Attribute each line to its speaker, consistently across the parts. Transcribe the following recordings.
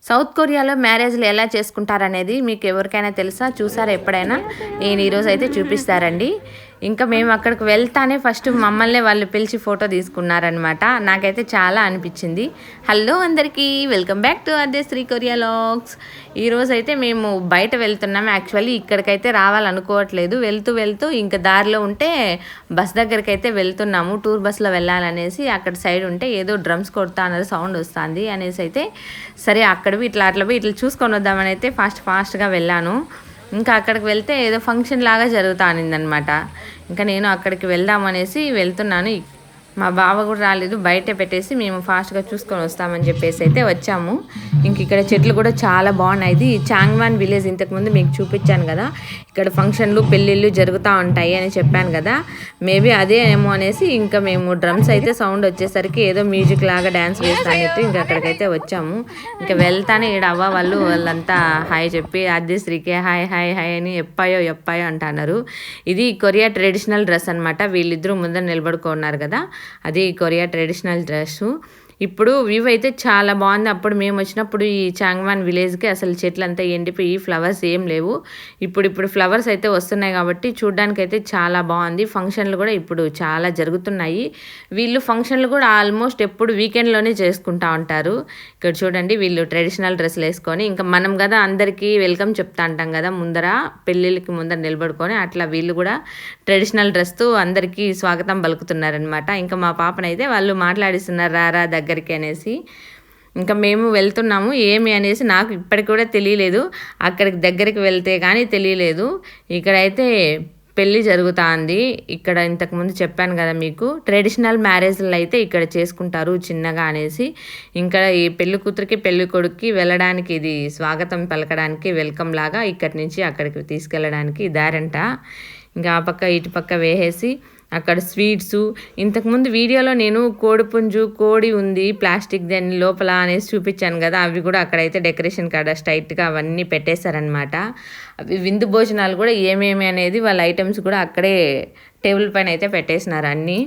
Speaker 1: South కొరియాలో మ్యారేజ్లు ఎలా చేసుకుంటారనేది మీకు ఎవరికైనా తెలుసా? చూసారా ఎప్పుడైనా? నేను ఈరోజు అయితే చూపిస్తారండి. ఇంకా మేము అక్కడికి వెళ్తానే ఫస్ట్ మమ్మల్ని వాళ్ళు పిలిచి ఫోటో తీసుకున్నారనమాట. నాకైతే చాలా అనిపించింది. హలో అందరికీ, welcome back to Sri Korea logs. ఈరోజు అయితే మేము బయట వెళ్తున్నాము. యాక్చువల్లీ ఇక్కడికైతే రావాలనుకోవట్లేదు. వెళ్తూ ఇంకా దారిలో ఉంటే బస్ దగ్గరికి అయితే వెళ్తున్నాము. టూర్ బస్లో వెళ్ళాలనేసి అక్కడ సైడ్ ఉంటే ఏదో డ్రమ్స్ కొడతా అన్నది సౌండ్ వస్తుంది అనేసి అయితే సరే అక్కడవి ఇట్లా చూసుకొని వద్దామని అయితే ఫాస్ట్గా వెళ్ళాను. ఇంకా అక్కడికి వెళ్తే ఏదో ఫంక్షన్ లాగా జరుగుతా అనిందనమాట. ఇంకా నేను అక్కడికి వెళ్దామనేసి వెళ్తున్నాను. మా బావ కూడా రాలేదు, బయట పెట్టేసి మేము ఫాస్ట్గా చూసుకొని వస్తామని చెప్పేసి అయితే వచ్చాము. ఇంక ఇక్కడ చెట్లు కూడా చాలా బాగున్నాయి. ఇది చాంగ్వాన్ విలేజ్, ఇంతకుముందు మీకు చూపించాను కదా. ఇక్కడ ఫంక్షన్లు పెళ్ళిళ్ళు జరుగుతూ ఉంటాయి అని చెప్పాను కదా, మేబీ అదే ఏమో అనేసి ఇంకా మేము డ్రమ్స్ అయితే సౌండ్ వచ్చేసరికి ఏదో మ్యూజిక్ లాగా డ్యాన్స్ వేస్తానట్టు ఇంకా అక్కడికైతే వచ్చాము. ఇంకా వెళ్తానే ఈడ అవ్వ వాళ్ళంతా హాయ్ చెప్పి శ్రీకే హాయ్ హాయ్ హాయ్ అని ఎప్పాయో అంటున్నారు. ఇది కొరియా ట్రెడిషనల్ డ్రెస్ అనమాట. వీళ్ళిద్దరూ ముందర నిలబడుకున్నారు కదా, అది కొరియా ట్రెడిషనల్ డ్రెస్సు. ఇప్పుడు వ్యూ అయితే చాలా బాగుంది. అప్పుడు మేము వచ్చినప్పుడు ఈ చాంగ్వాన్ విలేజ్కి అసలు చెట్లంతా ఎండిపోయి ఫ్లవర్స్ ఏం లేవు. ఇప్పుడు ఫ్లవర్స్ అయితే వస్తున్నాయి కాబట్టి చూడ్డానికి అయితే చాలా బాగుంది. ఫంక్షన్లు కూడా ఇప్పుడు చాలా జరుగుతున్నాయి. వీళ్ళు ఫంక్షన్లు కూడా ఆల్మోస్ట్ ఎప్పుడు వీకెండ్లోనే చేసుకుంటా ఉంటారు. ఇక్కడ చూడండి, వీళ్ళు ట్రెడిషనల్ డ్రెస్సులు వేసుకొని, ఇంకా మనం కదా అందరికీ వెల్కమ్ చెప్తా అంటాం కదా ముందర, పెళ్ళిళ్ళకి ముందర నిలబడుకొని, అట్లా వీళ్ళు కూడా ట్రెడిషనల్ డ్రెస్తో అందరికీ స్వాగతం పలుకుతున్నారనమాట. ఇంకా మా పాపనైతే వాళ్ళు మాట్లాడిస్తున్నారు రారా దగ్గరికి అనేసి. ఇంకా మేము వెళ్తున్నాము. ఏమి అనేసి నాకు ఇప్పటికి కూడా తెలియలేదు, అక్కడికి దగ్గరికి వెళ్తే కానీ తెలియలేదు. ఇక్కడైతే పెళ్ళి జరుగుతుంది. ఇక్కడ ఇంతకుముందు చెప్పాను కదా మీకు, ట్రెడిషనల్ మ్యారేజ్లు అయితే ఇక్కడ చేసుకుంటారు చిన్నగా అనేసి. ఇంకా ఈ పెళ్లి కూతురికి పెళ్లి కొడుక్కి వెళ్ళడానికి, ఇది స్వాగతం పలకడానికి వెల్కమ్ లాగా ఇక్కడి నుంచి అక్కడికి తీసుకెళ్ళడానికి దారంట. ఇంకా ఆ పక్క ఇటు పక్క వేసేసి అక్కడ స్వీట్స్, ఇంతకుముందు వీడియోలో నేను కోడిపుంజు, కోడి ఉంది ప్లాస్టిక్ దాని లోపల అనేసి చూపించాను కదా, అవి కూడా అక్కడైతే డెకరేషన్ కాడ స్ట్రైట్గా అవన్నీ పెట్టేశారనమాట. అవి విందు భోజనాలు కూడా ఏమేమి అనేది వాళ్ళ ఐటమ్స్ కూడా అక్కడే టేబుల్ పైన అయితే పెట్టేసినారు అన్నీ.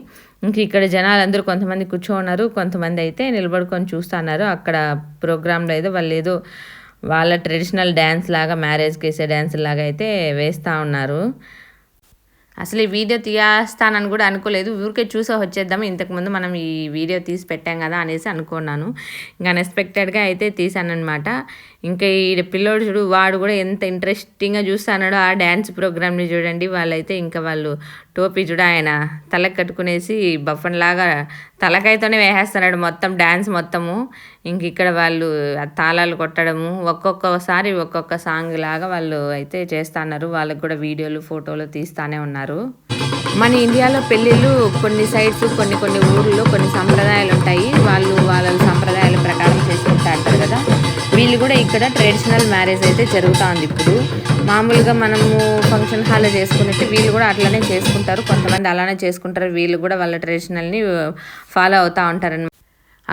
Speaker 1: ఇంక ఇక్కడ జనాలు అందరూ కొంతమంది కూర్చోన్నారు, కొంతమంది అయితే నిలబడుకొని చూస్తున్నారు. అక్కడ ప్రోగ్రాంలో ఏదో వాళ్ళు ఏదో వాళ్ళ ట్రెడిషనల్ డ్యాన్స్ లాగా, మ్యారేజ్కి వేసే డ్యాన్స్ లాగా అయితే వేస్తూ ఉన్నారు. అసలు ఈ వీడియో తీస్తానని కూడా అనుకోలేదు, ఊరికే చూసా వచ్చేద్దాము, ఇంతకుముందు మనం ఈ వీడియో తీసి పెట్టాం కదా అనేసి అనుకున్నాను. ఇంకా అన్ఎక్స్పెక్టెడ్గా అయితే తీసానమాట. ఇంకా ఈ పిల్లోడు చూడు, వాడు కూడా ఎంత ఇంట్రెస్టింగ్గా చూస్తున్నాడో ఆ డ్యాన్స్ ప్రోగ్రామ్ని చూడండి. వాళ్ళైతే ఇంకా వాళ్ళు టోపీ చూడ ఆయన తలకు కట్టుకునేసి బఫన్ లాగా తలకైతోనే వేసేస్తున్నాడు మొత్తం డ్యాన్స్ మొత్తము. ఇంక ఇక్కడ వాళ్ళు తాళాలు కొట్టడము, ఒక్కొక్కసారి ఒక్కొక్క సాంగ్ లాగా వాళ్ళు అయితే చేస్తున్నారు. వాళ్ళకు కూడా వీడియోలు ఫోటోలు తీస్తూనే ఉన్నారు. మన ఇండియాలో పెళ్ళిళ్ళు కొన్ని సైడ్స్ కొన్ని ఊర్లో కొన్ని సంప్రదాయాలు ఉంటాయి, వాళ్ళు వాళ్ళ సంప్రదాయాల ప్రకారం చేసుకుంటూ అంటారు కదా. వీళ్ళు కూడా ఇక్కడ ట్రెడిషనల్ మ్యారేజ్ అయితే జరుగుతూ ఉంది. ఇప్పుడు మామూలుగా మనము ఫంక్షన్ హాల్లో చేసుకున్నట్టు వీళ్ళు కూడా అట్లనే చేసుకుంటారు. కొంతమంది అలానే చేసుకుంటారు, వీళ్ళు కూడా వాళ్ళ ట్రెడిషనల్ని ఫాలో అవుతూ ఉంటారనమాట.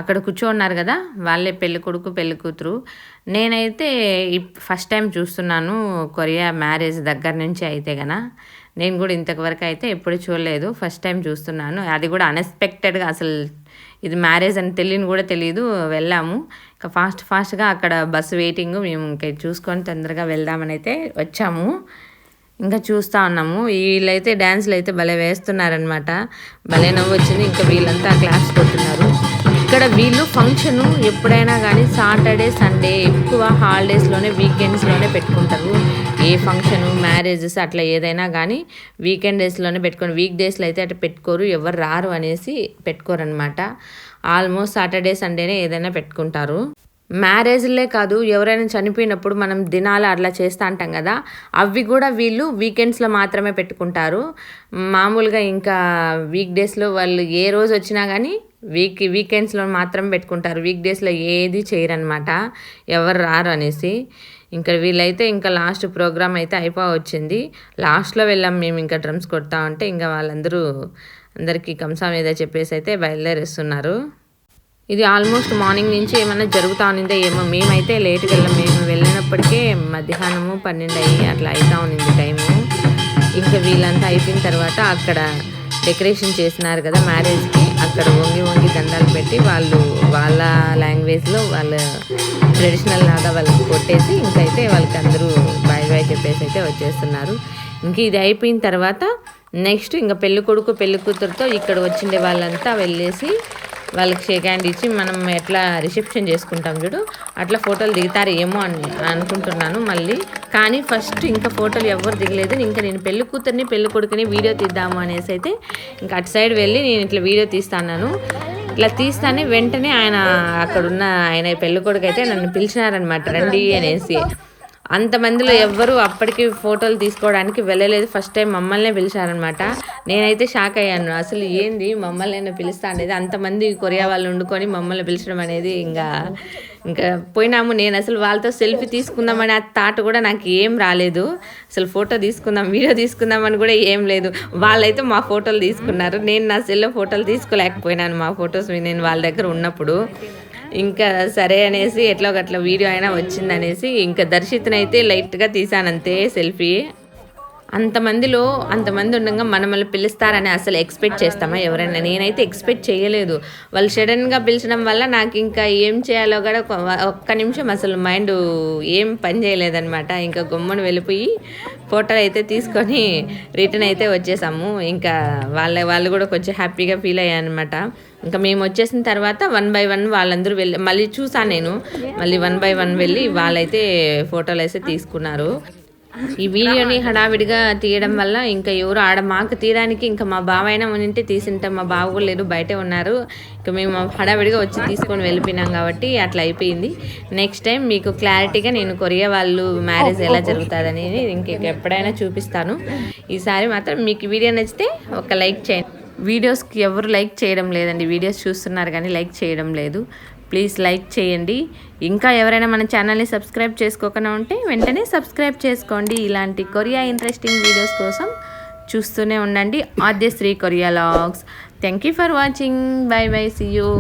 Speaker 1: అక్కడ కూర్చోన్నారు కదా, వాళ్ళే పెళ్ళి కొడుకు పెళ్ళి కూతురు. నేనైతే ఫస్ట్ టైం చూస్తున్నాను కొరియా మ్యారేజ్ దగ్గర నుంచి అయితే గన. నేను కూడా ఇంతవరకు అయితే ఎప్పుడు చూడలేదు, ఫస్ట్ టైం చూస్తున్నాను. అది కూడా అన్ఎక్స్పెక్టెడ్గా, అసలు ఇది మ్యారేజ్ అని తెలియదు. వెళ్ళాము ఇంకా ఫాస్ట్గా అక్కడ బస్సు వెయిటింగ్, మేము ఇంకా చూసుకొని తొందరగా వెళ్దామని అయితే వచ్చాము. ఇంకా చూస్తూ ఉన్నాము. వీళ్ళైతే డ్యాన్స్లు అయితే భలే వేస్తున్నారనమాట, భలే నవ్వు వచ్చింది. ఇంకా వీళ్ళంతా క్లాస్ కొట్టున్నారు. ఇక్కడ వీళ్ళు ఫంక్షన్ ఎప్పుడైనా కానీ సాటర్డే సండే ఎక్కువ హాలిడేస్లోనే, వీకెండ్స్లోనే పెట్టుకుంటారు. ఏ ఫంక్షను మ్యారేజెస్ అట్లా ఏదైనా కానీ వీకెండ్ డేస్లోనే పెట్టుకొని, వీక్ డేస్లో అయితే అట్లా పెట్టుకోరు, ఎవరు రారు అనేసి పెట్టుకోరు అనమాట. ఆల్మోస్ట్ సాటర్డే సండేనే ఏదైనా పెట్టుకుంటారు. మ్యారేజ్లే కాదు, ఎవరైనా చనిపోయినప్పుడు మనం దినాలు అట్లా చేస్తూ అంటాం కదా, అవి కూడా వీళ్ళు వీకెండ్స్లో మాత్రమే పెట్టుకుంటారు. మామూలుగా ఇంకా వీక్ డేస్లో వాళ్ళు ఏ రోజు వచ్చినా కానీ వీకెండ్స్లో మాత్రం పెట్టుకుంటారు. వీక్ డేస్లో ఏది చేయరనమాట, ఎవరు రారు అనేసి. ఇంకా వీళ్ళైతే ఇంకా లాస్ట్ ప్రోగ్రామ్ అయితే వచ్చింది. లాస్ట్లో వెళ్ళాం మేము, ఇంకా డ్రమ్స్ కొడతా ఉంటే ఇంకా అందరికీ కంసా మీద చెప్పేసి అయితే బయలుదేరిస్తున్నారు. ఇది ఆల్మోస్ట్ మార్నింగ్ నుంచి ఏమైనా జరుగుతూ ఉన్నిందో ఏమో, మేమైతే లేట్గా వెళ్ళాం. మేము వెళ్ళినప్పటికే మధ్యాహ్నము 12 అయ్యి అట్లా అవుతూ ఉన్నింది టైము. ఇంకా వీళ్ళంతా అయిపోయిన తర్వాత అక్కడ డెకరేషన్ చేసినారు కదా మ్యారేజ్కి, అక్కడ వంగి దండాలు పెట్టి వాళ్ళు వాళ్ళ లాంగ్వేజ్లో వాళ్ళ ట్రెడిషనల్ లాగా వాళ్ళకి కొట్టేసి ఇంకైతే వాళ్ళకి అందరూ బాయ్ బాయ్ చెప్పేసి అయితే వచ్చేస్తున్నారు. ఇంక ఇది అయిపోయిన తర్వాత నెక్స్ట్ ఇంకా పెళ్ళి కొడుకు పెళ్ళి కూతురుతో ఇక్కడ వచ్చిండే వాళ్ళంతా వెళ్ళేసి వాళ్ళకి షేక్ హ్యాండ్ ఇచ్చి మనం ఎట్లా రిసెప్షన్ చేసుకుంటాం చూడు అట్లా ఫోటోలు దిగుతారు ఏమో అని అనుకుంటున్నాను మళ్ళీ. కానీ ఫస్ట్ ఇంకా ఫోటోలు ఎవరు దిగలేదు. ఇంకా నేను పెళ్ళి కూతుర్ని పెళ్ళి కొడుకుని వీడియో తీద్దాము అనేసి అయితే ఇంకా అటు సైడ్ వెళ్ళి నేను ఇట్లా వీడియో తీస్తాను. ఇట్లా తీస్తానే వెంటనే అక్కడున్న ఆయన పెళ్ళి కొడుకు అయితే నన్ను పిలిచినారనమాట రండి అనేసి. అంతమందిలో ఎవ్వరూ అప్పటికి ఫోటోలు తీసుకోవడానికి వెళ్ళలేదు. ఫస్ట్ టైం మమ్మల్నే పిలిచారనమాట. నేనైతే షాక్ అయ్యాను. అసలు ఏంది మమ్మల్ని పిలుస్తా అనేది, అంతమంది కొరియా వాళ్ళు వండుకొని మమ్మల్ని పిలిచడం అనేది ఇంకా పోయినాము. నేను అసలు వాళ్ళతో సెల్ఫీ తీసుకుందామని ఆ థాట్ కూడా నాకు ఏం రాలేదు. అసలు ఫోటో తీసుకుందాం వీడియో తీసుకుందామని కూడా ఏం లేదు. వాళ్ళైతే మా ఫోటోలు తీసుకున్నారు. నేను నా సెల్లో ఫోటోలు తీసుకోలేకపోయినాను మా ఫొటోస్ నేను వాళ్ళ దగ్గర ఉన్నప్పుడు. ఇంకా సరే అనేసి ఎట్లా ఒకట్లా వీడియో అయినా వచ్చిందనేసి ఇంకా దర్శితనైతే లైట్గా తీసానంతే సెల్ఫీ. అంతమంది ఉండగా మనల్ని పిలుస్తారని అసలు ఎక్స్పెక్ట్ చేస్తామా ఎవరైనా? నేనైతే ఎక్స్పెక్ట్ చేయలేదు. వాళ్ళు సడన్గా పిలిచడం వల్ల నాకు ఇంకా ఏం చేయాలో కూడా ఒక్క నిమిషం అసలు మైండ్ ఏం పని చేయలేదనమాట. ఇంకా గమ్మున వెళ్ళిపోయి ఫోటో అయితే తీసుకొని రిటర్న్ అయితే వచ్చేసాము. ఇంకా వాళ్ళు కూడా కొంచెం హ్యాపీగా ఫీల్ అయ్యానమాట. ఇంకా మేము వచ్చేసిన తర్వాత 1 by 1 వాళ్ళందరూ వెళ్ళి మళ్ళీ చూసాను నేను. మళ్ళీ 1 by 1 వెళ్ళి వాళ్ళైతే ఫోటోలు అయితే తీసుకున్నారు. ఈ వీడియోని హడావిడిగా తీయడం వల్ల ఇంకా ఎవరు మాకు తీయడానికి ఇంకా మా బావ అయినా ఉంటే తీసింటాం. మా బావ కూడా లేరు, బయటే ఉన్నారు. ఇంకా మేము హడావిడిగా వచ్చి తీసుకొని వెళ్ళిపోయినాం కాబట్టి అట్లా అయిపోయింది. నెక్స్ట్ టైం మీకు క్లారిటీగా నేను కొరియా వాళ్ళు మ్యారేజ్ ఎలా జరుగుతుంది ఎప్పుడైనా చూపిస్తాను. ఈసారి మాత్రం మీకు వీడియో నచ్చితే ఒక లైక్ చేయండి. వీడియోస్కి ఎవరు లైక్ చేయడం లేదండి. వీడియోస్ చూస్తున్నారు కానీ లైక్ చేయడం లేదు. ప్లీజ్ లైక్ చేయండి. ఇంకా ఎవరైనా మన ఛానల్ని సబ్స్క్రైబ్ చేసుకోకుండా ఉంటే వెంటనే సబ్స్క్రైబ్ చేసుకోండి. ఇలాంటి కొరియా ఇంట్రెస్టింగ్ వీడియోస్ కోసం చూస్తూనే ఉండండి. Aadyasri Korea vlogs. Thank you for watching. Bye bye, see you.